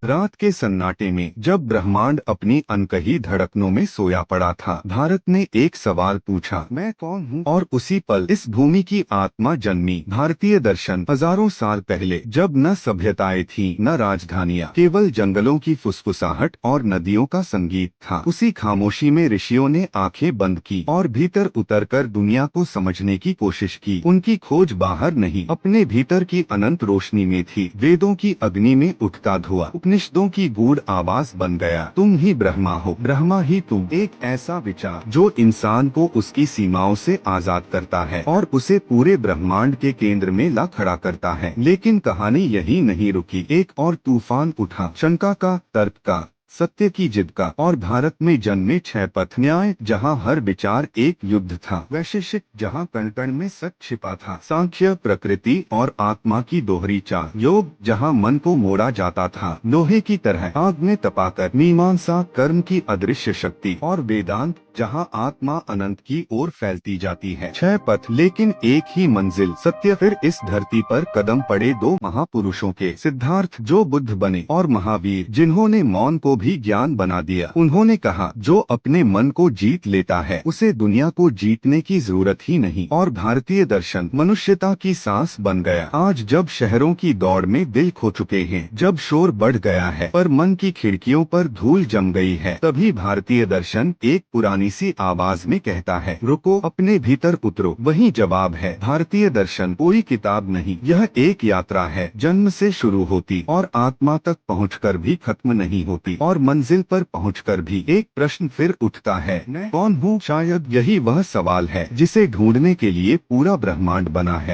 रात के सन्नाटे में जब ब्रह्मांड अपनी अनकही धड़कनों में सोया पड़ा था, भारत ने एक सवाल पूछा, मैं कौन हूँ? और उसी पल इस भूमि की आत्मा जन्मी। भारतीय दर्शन हजारों साल पहले, जब न सभ्यताएं थीं, न राजधानियां, केवल जंगलों की फुसफुसाहट और नदियों का संगीत था। उसी खामोशी में ऋषियों ने आंखें बंद की और भीतर उतरकर दुनिया को समझने की कोशिश की। उनकी खोज बाहर नहीं, अपने भीतर की अनंत रोशनी में थी। वेदों की अग्नि में उठता धुआं उपनिषदों की गूढ़ आवाज बन गया, तुम ही ब्रह्मा हो, ब्रह्मा ही तुम। एक ऐसा विचार जो इंसान को उसकी सीमाओं से आजाद करता है और उसे पूरे ब्रह्मांड के केंद्र में ला खड़ा करता है। लेकिन कहानी यही नहीं रुकी। एक और तूफान उठा, शंका का, तर्क का, सत्य की जिद का। और भारत में जन्मे 6 पथ। न्याय, जहाँ हर विचार एक युद्ध था। वैशेषिक, जहाँ कण कण में सच छिपा था। सांख्य, प्रकृति और आत्मा की दोहरी चाल। योग, जहाँ मन को मोड़ा जाता था लोहे की तरह आग में तपाकर। मीमांसा, कर्म की अदृश्य शक्ति। और वेदांत, जहाँ आत्मा अनंत की ओर फैलती जाती है। 6 पथ, लेकिन एक ही मंजिल, सत्य। फिर इस धरती पर कदम पड़े 2 महापुरुषों के, सिद्धार्थ जो बुद्ध बने और महावीर जिन्होंने मौन को भी ज्ञान बना दिया। उन्होंने कहा, जो अपने मन को जीत लेता है उसे दुनिया को जीतने की जरूरत ही नहीं। और भारतीय दर्शन मनुष्यता की सांस बन गया। आज जब शहरों की दौड़ में दिल खो चुके हैं, जब शोर बढ़ गया है पर मन की खिड़कियों पर धूल जम गई है, तभी भारतीय दर्शन एक पुरानी सी आवाज में कहता है, रुको, अपने भीतर उतरो। वही जवाब है, भारतीय दर्शन कोई किताब नहीं, यह एक यात्रा है, जन्म से शुरू होती और आत्मा तक पहुंचकर भी खत्म नहीं होती। और मंजिल पर पहुंचकर भी एक प्रश्न फिर उठता है, मैं कौन हूँ? शायद यही वह सवाल है जिसे ढूंढने के लिए पूरा ब्रह्मांड बना है।